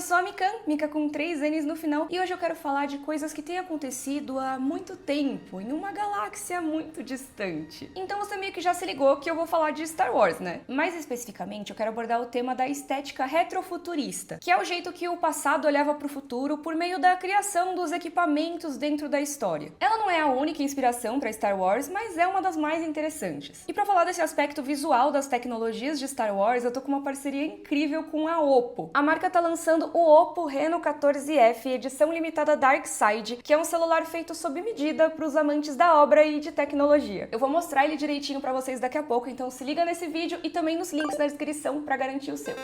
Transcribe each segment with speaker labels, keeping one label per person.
Speaker 1: sou a Mikan, Mika com 3 N's no final, e hoje eu quero falar de coisas que têm acontecido há muito tempo, em uma galáxia muito distante. Então você meio que já se ligou que eu vou falar de Star Wars, né? Mais especificamente, eu quero abordar o tema da estética retrofuturista, que é o jeito que o passado olhava para o futuro por meio da criação dos equipamentos dentro da história. Ela não é a única inspiração para Star Wars, mas é uma das mais interessantes. E para falar desse aspecto visual das tecnologias de Star Wars, eu tô com uma parceria incrível com a Oppo. A marca tá lançando o Oppo Reno 14F edição limitada Dark Side, que é um celular feito sob medida para os amantes da obra e de tecnologia. Eu vou mostrar ele direitinho para vocês daqui a pouco, então se liga nesse vídeo e também nos links na descrição para garantir o seu.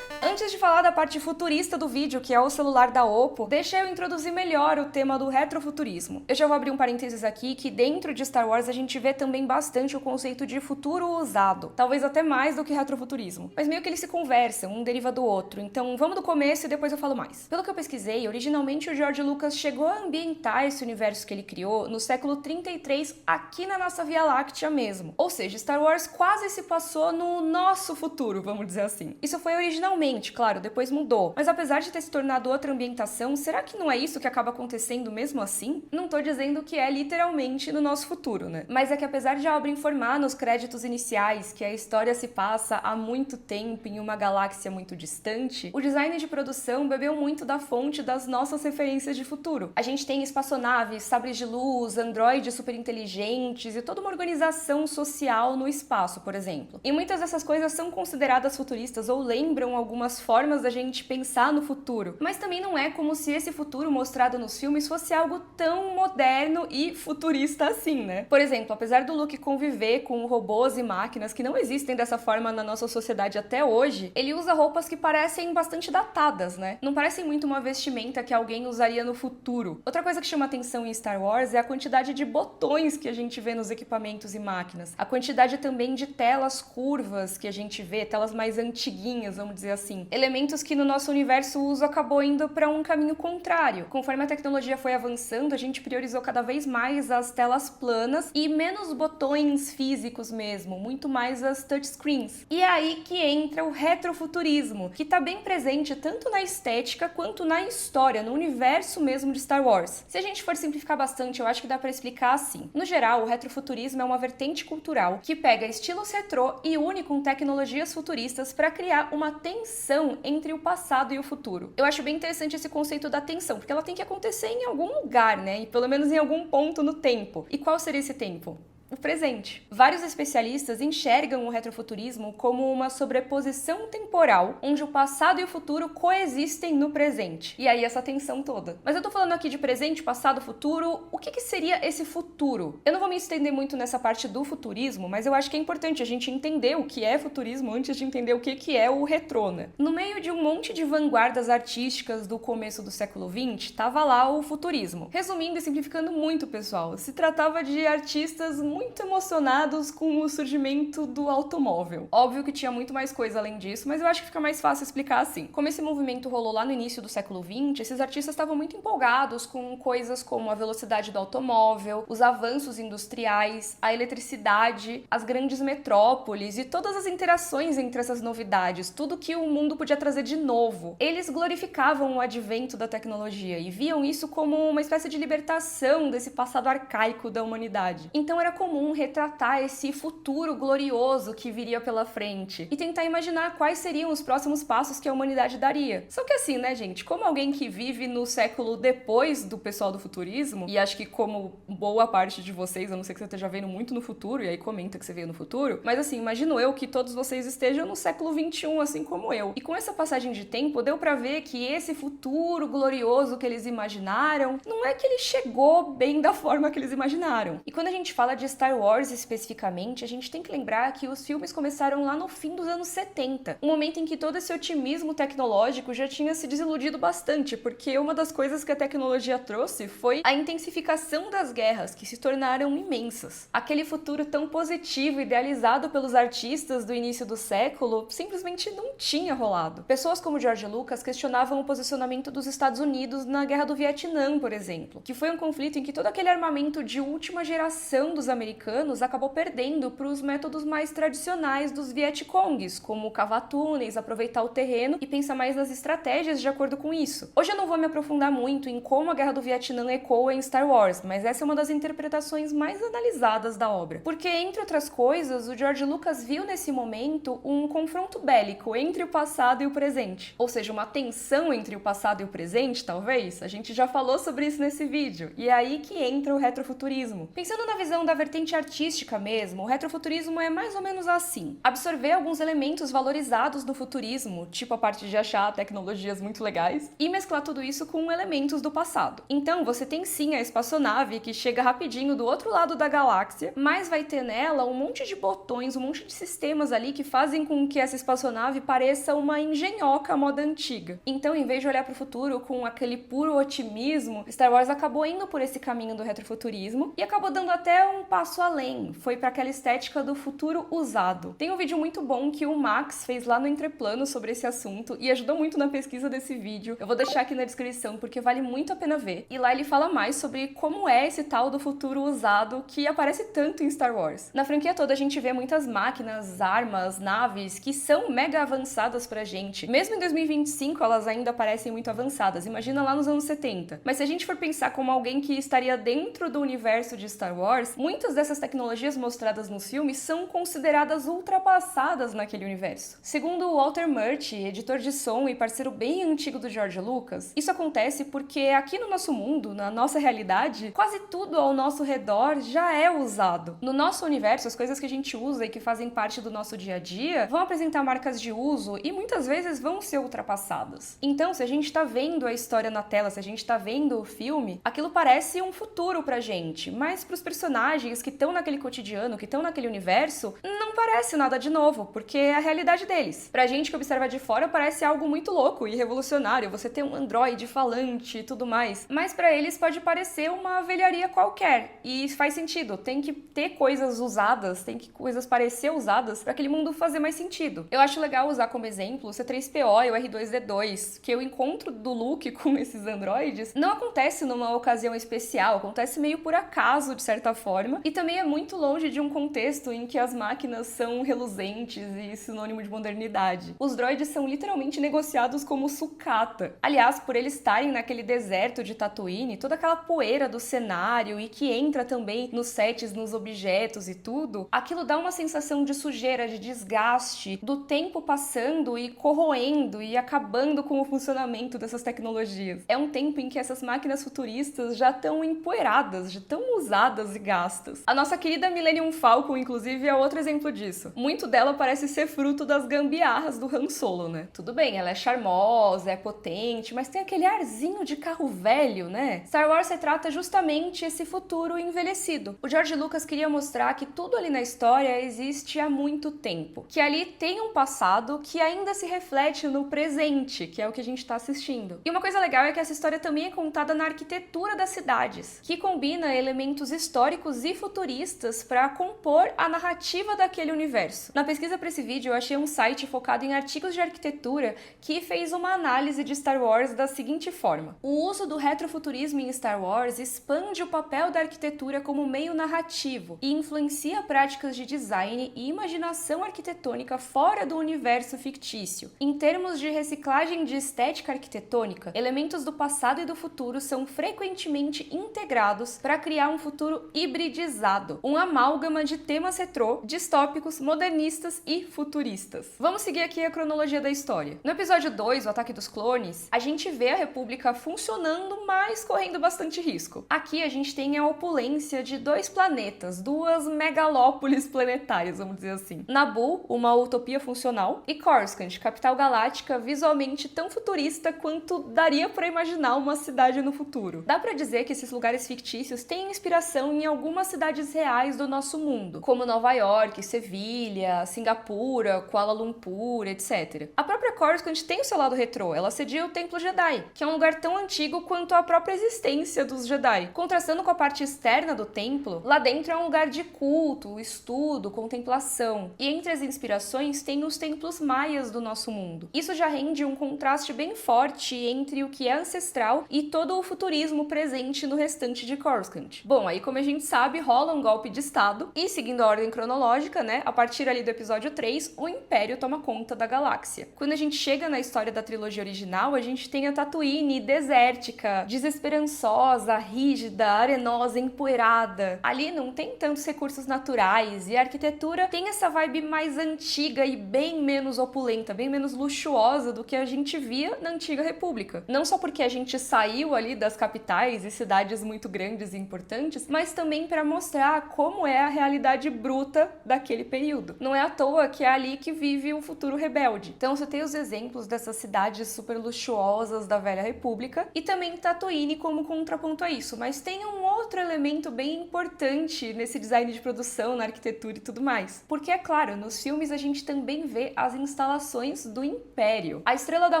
Speaker 1: Antes de falar da parte futurista do vídeo, que é o celular da Oppo, deixa eu introduzir melhor o tema do retrofuturismo. Eu já vou abrir um parênteses aqui que dentro de Star Wars a gente vê também bastante o conceito de futuro usado, talvez até mais do que retrofuturismo, mas meio que eles se conversam, um deriva do outro, então vamos do começo e depois eu falo mais. Pelo que eu pesquisei, originalmente o George Lucas chegou a ambientar esse universo que ele criou no século 33 aqui na nossa Via Láctea mesmo, ou seja, Star Wars quase se passou no nosso futuro, vamos dizer assim. Isso foi originalmente, claro, depois mudou. Mas apesar de ter se tornado outra ambientação, será que não é isso que acaba acontecendo mesmo assim? Não tô dizendo que é literalmente no nosso futuro, né? Mas é que apesar de a obra informar nos créditos iniciais que a história se passa há muito tempo em uma galáxia muito distante, o design de produção bebeu muito da fonte das nossas referências de futuro. A gente tem espaçonaves, sabres de luz, androides super inteligentes e toda uma organização social no espaço, por exemplo. E muitas dessas coisas são consideradas futuristas ou lembram algumas formas da gente pensar no futuro, mas também não é como se esse futuro mostrado nos filmes fosse algo tão moderno e futurista assim, né? Por exemplo, apesar do Luke conviver com robôs e máquinas que não existem dessa forma na nossa sociedade até hoje, ele usa roupas que parecem bastante datadas, né? Não parecem muito uma vestimenta que alguém usaria no futuro. Outra coisa que chama atenção em Star Wars é a quantidade de botões que a gente vê nos equipamentos e máquinas, a quantidade também de telas curvas que a gente vê, telas mais antiguinhas, vamos dizer assim. Elementos que no nosso universo o uso acabou indo para um caminho contrário. Conforme a tecnologia foi avançando, a gente priorizou cada vez mais as telas planas e menos botões físicos mesmo, muito mais as touchscreens. E é aí que entra o retrofuturismo, que está bem presente tanto na estética quanto na história, no universo mesmo de Star Wars. Se a gente for simplificar bastante, eu acho que dá para explicar assim. No geral, o retrofuturismo é uma vertente cultural que pega estilos retrô e une com tecnologias futuristas para criar uma tensão entre o passado e o futuro. Eu acho bem interessante esse conceito da tensão, porque ela tem que acontecer em algum lugar, né? E pelo menos em algum ponto no tempo. E qual seria esse tempo? O presente. Vários especialistas enxergam o retrofuturismo como uma sobreposição temporal, onde o passado e o futuro coexistem no presente. E aí essa tensão toda. Mas eu tô falando aqui de presente, passado, futuro. O que seria esse futuro? Eu não vou me estender muito nessa parte do futurismo, mas eu acho que é importante a gente entender o que é futurismo antes de entender o que é o retrô, né? No meio de um monte de vanguardas artísticas do começo do século XX, tava lá o futurismo. Resumindo e simplificando muito, pessoal, se tratava de artistas muito emocionados com o surgimento do automóvel. Óbvio que tinha muito mais coisa além disso, mas eu acho que fica mais fácil explicar assim. Como esse movimento rolou lá no início do século XX, esses artistas estavam muito empolgados com coisas como a velocidade do automóvel, os avanços industriais, a eletricidade, as grandes metrópoles e todas as interações entre essas novidades, tudo que o mundo podia trazer de novo. Eles glorificavam o advento da tecnologia e viam isso como uma espécie de libertação desse passado arcaico da humanidade. Então era comum retratar esse futuro glorioso que viria pela frente e tentar imaginar quais seriam os próximos passos que a humanidade daria. Só que assim, né, gente, como alguém que vive no século depois do pessoal do futurismo, e acho que como boa parte de vocês, a não ser que você esteja vendo muito no futuro, e aí comenta que você veio no futuro, mas assim, imagino eu que todos vocês estejam no século XXI, assim como eu. E com essa passagem de tempo, deu pra ver que esse futuro glorioso que eles imaginaram, não é que ele chegou bem da forma que eles imaginaram. E quando a gente fala de Star Wars especificamente, a gente tem que lembrar que os filmes começaram lá no fim dos anos 70, um momento em que todo esse otimismo tecnológico já tinha se desiludido bastante, porque uma das coisas que a tecnologia trouxe foi a intensificação das guerras, que se tornaram imensas. Aquele futuro tão positivo, idealizado pelos artistas do início do século, simplesmente não tinha rolado. Pessoas como George Lucas questionavam o posicionamento dos Estados Unidos na Guerra do Vietnã, por exemplo, que foi um conflito em que todo aquele armamento de última geração dos americanos americanos acabou perdendo para os métodos mais tradicionais dos Vietcongs, como cavar túneis, aproveitar o terreno e pensar mais nas estratégias de acordo com isso. Hoje eu não vou me aprofundar muito em como a Guerra do Vietnã ecoa em Star Wars, mas essa é uma das interpretações mais analisadas da obra. Porque, entre outras coisas, o George Lucas viu nesse momento um confronto bélico entre o passado e o presente. Ou seja, uma tensão entre o passado e o presente, talvez? A gente já falou sobre isso nesse vídeo. E é aí que entra o retrofuturismo. Pensando na visão da vertente artística mesmo, o retrofuturismo é mais ou menos assim: absorver alguns elementos valorizados do futurismo, tipo a parte de achar tecnologias muito legais, e mesclar tudo isso com elementos do passado. Então, você tem sim a espaçonave que chega rapidinho do outro lado da galáxia, mas vai ter nela um monte de botões, um monte de sistemas ali que fazem com que essa espaçonave pareça uma engenhoca à moda antiga. Então, em vez de olhar para o futuro com aquele puro otimismo, Star Wars acabou indo por esse caminho do retrofuturismo e acabou dando até um passo além. Foi para aquela estética do futuro usado. Tem um vídeo muito bom que o Max fez lá no Entreplano sobre esse assunto e ajudou muito na pesquisa desse vídeo. Eu vou deixar aqui na descrição porque vale muito a pena ver. E lá ele fala mais sobre como é esse tal do futuro usado que aparece tanto em Star Wars. Na franquia toda a gente vê muitas máquinas, armas, naves que são mega avançadas pra gente. Mesmo em 2025 elas ainda parecem muito avançadas. Imagina lá nos anos 70. Mas se a gente for pensar como alguém que estaria dentro do universo de Star Wars, muitas dessas tecnologias mostradas nos filmes são consideradas ultrapassadas naquele universo. Segundo Walter Murch, editor de som e parceiro bem antigo do George Lucas, isso acontece porque aqui no nosso mundo, na nossa realidade, quase tudo ao nosso redor já é usado. No nosso universo, as coisas que a gente usa e que fazem parte do nosso dia a dia vão apresentar marcas de uso e muitas vezes vão ser ultrapassadas. Então, se a gente tá vendo a história na tela, se a gente tá vendo o filme, aquilo parece um futuro pra gente, mas pros personagens que estão naquele cotidiano, que estão naquele universo, não parece nada de novo, porque é a realidade deles. Pra gente que observa de fora, parece algo muito louco e revolucionário, você ter um androide falante e tudo mais, mas pra eles pode parecer uma velharia qualquer, e faz sentido, tem que ter coisas usadas, tem que coisas parecer usadas pra aquele mundo fazer mais sentido. Eu acho legal usar como exemplo o C-3PO e o R2-D2, que o encontro do Luke com esses androides não acontece numa ocasião especial, acontece meio por acaso, de certa forma, e também é muito longe de um contexto em que as máquinas são reluzentes e sinônimo de modernidade. Os droids são literalmente negociados como sucata. Aliás, por eles estarem naquele deserto de Tatooine, toda aquela poeira do cenário e que entra também nos sets, nos objetos e tudo, aquilo dá uma sensação de sujeira, de desgaste, do tempo passando e corroendo e acabando com o funcionamento dessas tecnologias. É um tempo em que essas máquinas futuristas já estão empoeiradas, já estão usadas e gastas. A nossa querida Millennium Falcon, inclusive, é outro exemplo disso. Muito dela parece ser fruto das gambiarras do Han Solo, né? Tudo bem, ela é charmosa, é potente, mas tem aquele arzinho de carro velho, né? Star Wars retrata justamente esse futuro envelhecido. O George Lucas queria mostrar que tudo ali na história existe há muito tempo, que ali tem um passado que ainda se reflete no presente, que é o que a gente tá assistindo. E uma coisa legal é que essa história também é contada na arquitetura das cidades, que combina elementos históricos e futuristas para compor a narrativa daquele universo. Na pesquisa para esse vídeo, eu achei um site focado em artigos de arquitetura que fez uma análise de Star Wars da seguinte forma: o uso do retrofuturismo em Star Wars expande o papel da arquitetura como meio narrativo e influencia práticas de design e imaginação arquitetônica fora do universo fictício. Em termos de reciclagem de estética arquitetônica, elementos do passado e do futuro são frequentemente integrados para criar um futuro hibridizado, um amálgama de temas retrô, distópicos, modernistas e futuristas. Vamos seguir aqui a cronologia da história. No episódio 2, o Ataque dos Clones, a gente vê a República funcionando, mas correndo bastante risco. Aqui a gente tem a opulência de dois planetas, duas megalópolis planetárias, vamos dizer assim. Naboo, uma utopia funcional, e Coruscant, capital galáctica visualmente tão futurista quanto daria para imaginar uma cidade no futuro. Dá para dizer que esses lugares fictícios têm inspiração em algumas cidades reais do nosso mundo, como Nova York, Sevilha, Singapura, Kuala Lumpur, etc. A própria Coruscant tem o seu lado retrô, ela cedia o Templo Jedi, que é um lugar tão antigo quanto a própria existência dos Jedi. Contrastando com a parte externa do templo, lá dentro é um lugar de culto, estudo, contemplação. E entre as inspirações tem os templos maias do nosso mundo. Isso já rende um contraste bem forte entre o que é ancestral e todo o futurismo presente no restante de Coruscant. Bom, aí como a gente sabe, rola rola um golpe de estado e, seguindo a ordem cronológica, né, a partir ali do episódio 3, o Império toma conta da galáxia. Quando a gente chega na história da trilogia original, a gente tem a Tatooine desértica, desesperançosa, rígida, arenosa, empoeirada. Ali não tem tantos recursos naturais e a arquitetura tem essa vibe mais antiga e bem menos opulenta, bem menos luxuosa do que a gente via na Antiga República. Não só porque a gente saiu ali das capitais e cidades muito grandes e importantes, mas também para mostrar como é a realidade bruta daquele período. Não é à toa que é ali que vive o futuro rebelde. Então você tem os exemplos dessas cidades super luxuosas da Velha República e também Tatooine como contraponto a isso, mas tem um outro elemento bem importante nesse design de produção, na arquitetura e tudo mais. Porque, é claro, nos filmes a gente também vê as instalações do Império. A Estrela da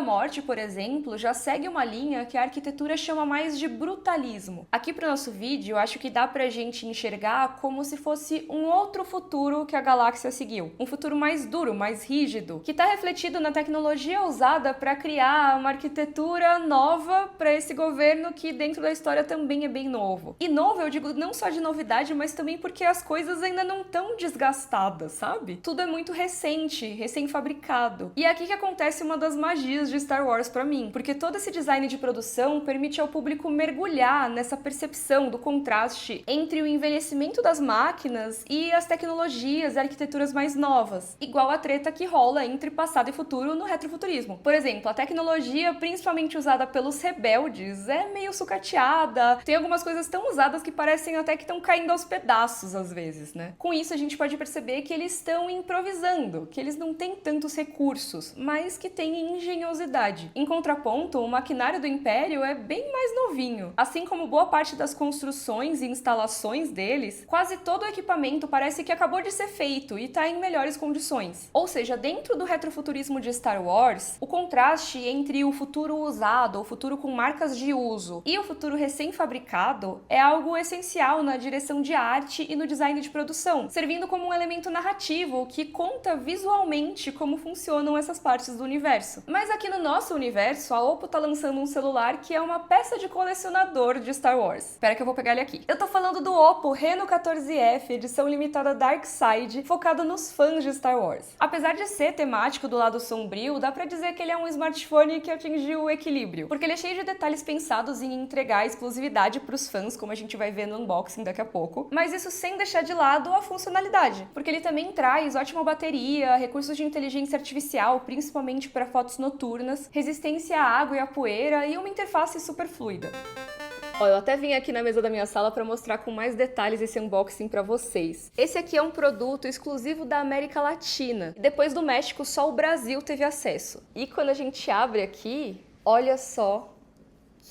Speaker 1: Morte, por exemplo, já segue uma linha que a arquitetura chama mais de brutalismo. Aqui pro nosso vídeo, eu acho que dá pra gente enxergar como se fosse um outro futuro que a galáxia seguiu. Um futuro mais duro, mais rígido, que tá refletido na tecnologia usada para criar uma arquitetura nova para esse governo que dentro da história também é bem novo. E novo, eu digo não só de novidade, mas também porque as coisas ainda não estão desgastadas, sabe? Tudo é muito recente, recém-fabricado. E é aqui que acontece uma das magias de Star Wars pra mim, porque todo esse design de produção permite ao público mergulhar nessa percepção do contraste entre o envelhecimento das máquinas e as tecnologias e arquiteturas mais novas, igual a treta que rola entre passado e futuro no retrofuturismo. Por exemplo, a tecnologia principalmente usada pelos rebeldes é meio sucateada, tem algumas coisas tão usadas que parecem até que estão caindo aos pedaços às vezes, né? Com isso a gente pode perceber que eles estão improvisando, que eles não têm tantos recursos, mas que têm engenhosidade. Em contraponto, o maquinário do Império é bem mais novinho. Assim como boa parte das construções e instalações deles, quase todo o equipamento parece que acabou de ser feito e está em melhores condições. Ou seja, dentro do retrofuturismo de Star Wars, o contraste entre o futuro usado, o futuro com marcas de uso, e o futuro recém-fabricado é algo essencial na direção de arte e no design de produção, servindo como um elemento narrativo que conta visualmente como funcionam essas partes do universo. Mas aqui no nosso universo, a Oppo tá lançando um celular que é uma peça de colecionador de Star Wars. Espera que eu vou pegar ele aqui. Eu tô falando do Oppo Reno 14F, edição limitada Dark Side, focado nos fãs de Star Wars. Apesar de ser temático do lado sombrio, dá pra dizer que ele é um smartphone que atingiu o equilíbrio, porque ele é cheio de detalhes pensados em entregar exclusividade pros fãs, como a gente vai ver no unboxing daqui a pouco, mas isso sem deixar de lado a funcionalidade, porque ele também traz ótima bateria, recursos de inteligência artificial, principalmente para fotos noturnas, resistência à água e à poeira e uma interface super fluida. Ó, eu até vim aqui na mesa da minha sala para mostrar com mais detalhes esse unboxing para vocês. Esse aqui é um produto exclusivo da América Latina. Depois do México, só o Brasil teve acesso. E quando a gente abre aqui, olha só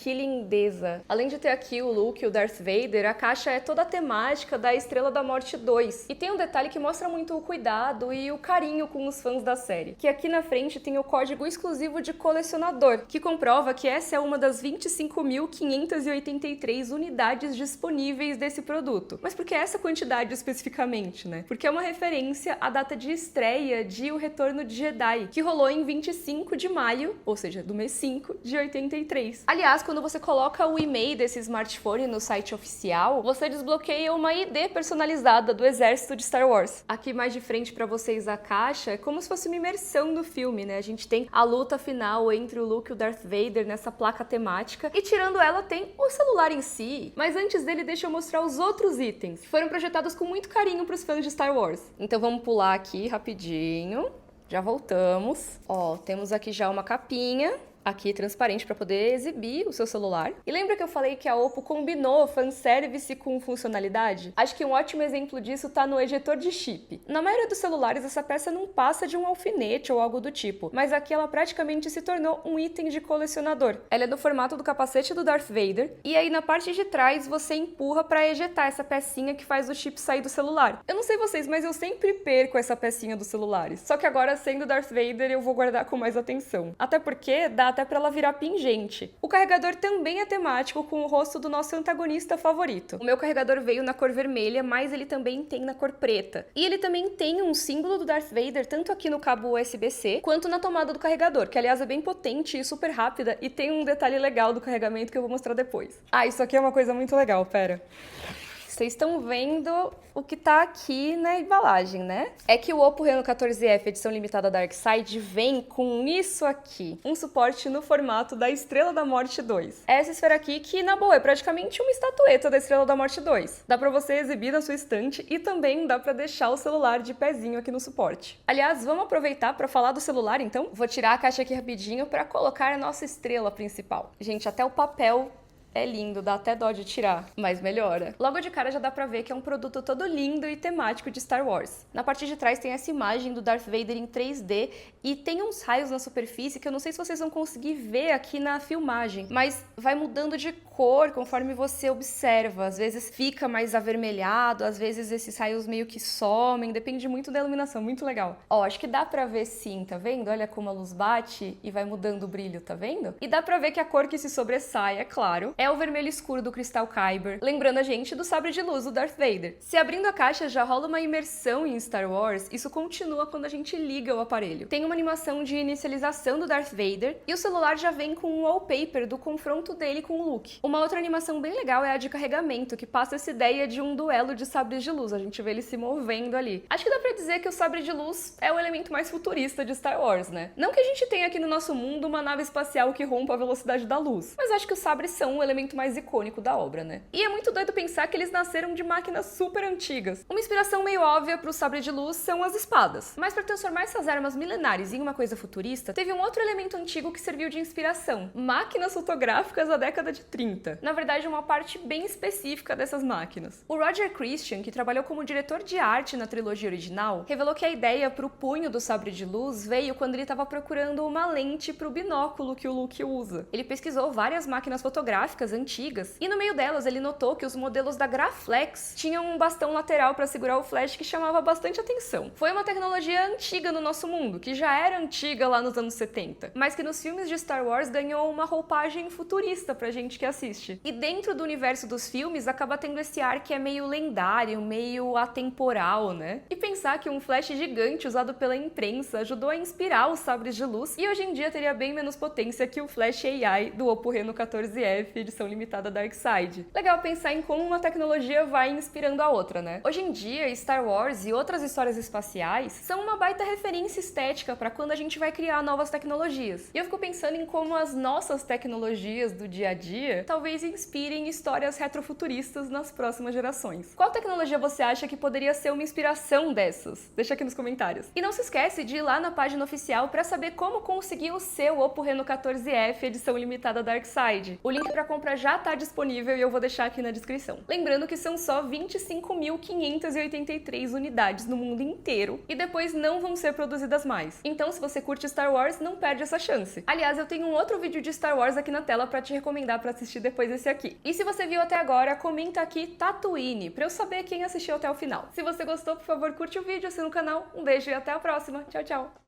Speaker 1: que lindeza! Além de ter aqui o Luke e o Darth Vader, a caixa é toda a temática da Estrela da Morte 2. E tem um detalhe que mostra muito o cuidado e o carinho com os fãs da série. Que aqui na frente tem o código exclusivo de colecionador, que comprova que essa é uma das 25.583 unidades disponíveis desse produto. Mas por que essa quantidade especificamente, né? Porque é uma referência à data de estreia de O Retorno de Jedi, que rolou em 25 de maio, ou seja, do mês 5 de 83. Aliás, quando você coloca o e-mail desse smartphone no site oficial, você desbloqueia uma ID personalizada do exército de Star Wars. Aqui mais de frente para vocês a caixa é como se fosse uma imersão do filme, né? A gente tem a luta final entre o Luke e o Darth Vader nessa placa temática e tirando ela tem o celular em si. Mas antes dele, deixa eu mostrar os outros itens que foram projetados com muito carinho para os fãs de Star Wars. Então vamos pular aqui rapidinho. Já voltamos. Ó, temos aqui já uma capinha aqui transparente para poder exibir o seu celular. E lembra que eu falei que a Oppo combinou fanservice com funcionalidade? Acho que um ótimo exemplo disso tá no ejetor de chip. Na maioria dos celulares, essa peça não passa de um alfinete ou algo do tipo, mas aqui ela praticamente se tornou um item de colecionador. Ela é do formato do capacete do Darth Vader, e aí na parte de trás você empurra para ejetar essa pecinha que faz o chip sair do celular. Eu não sei vocês, mas eu sempre perco essa pecinha dos celulares. Só que agora, sendo Darth Vader, eu vou guardar com mais atenção. Até porque dá até para ela virar pingente. O carregador também é temático com o rosto do nosso antagonista favorito. O meu carregador veio na cor vermelha, mas ele também tem na cor preta. E ele também tem um símbolo do Darth Vader, tanto aqui no cabo USB-C, quanto na tomada do carregador, que aliás é bem potente e super rápida, e tem um detalhe legal do carregamento que eu vou mostrar depois. Ah, isso aqui é uma coisa muito legal, pera. Vocês estão vendo o que tá aqui na embalagem, né? É que o Oppo Reno 14F edição limitada Darkside vem com isso aqui, um suporte no formato da Estrela da Morte 2. Essa esfera aqui que, na boa, é praticamente uma estatueta da Estrela da Morte 2. Dá pra você exibir na sua estante e também dá pra deixar o celular de pezinho aqui no suporte. Aliás, vamos aproveitar pra falar do celular, então? Vou tirar a caixa aqui rapidinho pra colocar a nossa estrela principal. Gente, até o papel é lindo, dá até dó de tirar, mas melhora. Logo de cara já dá pra ver que é um produto todo lindo e temático de Star Wars. Na parte de trás tem essa imagem do Darth Vader em 3D e tem uns raios na superfície que eu não sei se vocês vão conseguir ver aqui na filmagem, mas vai mudando de cor conforme você observa. Às vezes fica mais avermelhado, às vezes esses raios meio que somem, depende muito da iluminação, muito legal. Ó, acho que dá pra ver sim, tá vendo? Olha como a luz bate e vai mudando o brilho, tá vendo? E dá pra ver que a cor que se sobressai, é claro, é o vermelho escuro do cristal Kyber, lembrando a gente do sabre de luz do Darth Vader. Se abrindo a caixa já rola uma imersão em Star Wars, isso continua quando a gente liga o aparelho. Tem uma animação de inicialização do Darth Vader e o celular já vem com um wallpaper do confronto dele com o Luke. Uma outra animação bem legal é a de carregamento, que passa essa ideia de um duelo de sabres de luz, a gente vê ele se movendo ali. Acho que dá pra dizer que o sabre de luz é o elemento mais futurista de Star Wars, né? Não que a gente tenha aqui no nosso mundo uma nave espacial que rompa a velocidade da luz, mas acho que os sabres são o elemento mais icônico da obra, né? E é muito doido pensar que eles nasceram de máquinas super antigas. Uma inspiração meio óbvia pro sabre de luz são as espadas. Mas para transformar essas armas milenares em uma coisa futurista, teve um outro elemento antigo que serviu de inspiração: máquinas fotográficas da década de 30. Na verdade, uma parte bem específica dessas máquinas. O Roger Christian, que trabalhou como diretor de arte na trilogia original, revelou que a ideia pro punho do sabre de luz veio quando ele estava procurando uma lente pro binóculo que o Luke usa. Ele pesquisou várias máquinas fotográficas antigas e no meio delas ele notou que os modelos da Graflex tinham um bastão lateral para segurar o flash que chamava bastante atenção. Foi uma tecnologia antiga no nosso mundo, que já era antiga lá nos anos 70, mas que nos filmes de Star Wars ganhou uma roupagem futurista pra gente que assiste. E dentro do universo dos filmes acaba tendo esse ar que é meio lendário, meio atemporal, né? E pensar que um flash gigante usado pela imprensa ajudou a inspirar os sabres de luz e hoje em dia teria bem menos potência que o flash AI do Oppo Reno 14F edição limitada Darkside. Legal pensar em como uma tecnologia vai inspirando a outra, né? Hoje em dia, Star Wars e outras histórias espaciais são uma baita referência estética para quando a gente vai criar novas tecnologias. E eu fico pensando em como as nossas tecnologias do dia a dia talvez inspirem histórias retrofuturistas nas próximas gerações. Qual tecnologia você acha que poderia ser uma inspiração dessas? Deixa aqui nos comentários. E não se esquece de ir lá na página oficial para saber como conseguir o seu Oppo Reno 14F edição limitada Darkside. O link para compra já está disponível e eu vou deixar aqui na descrição. Lembrando que são só 25.583 unidades no mundo inteiro e depois não vão ser produzidas mais. Então, se você curte Star Wars, não perde essa chance. Aliás, eu tenho um outro vídeo de Star Wars aqui na tela para te recomendar para assistir depois desse aqui. E se você viu até agora, comenta aqui Tatooine para eu saber quem assistiu até o final. Se você gostou, por favor, curte o vídeo, assina o canal. Um beijo e até a próxima. Tchau, tchau!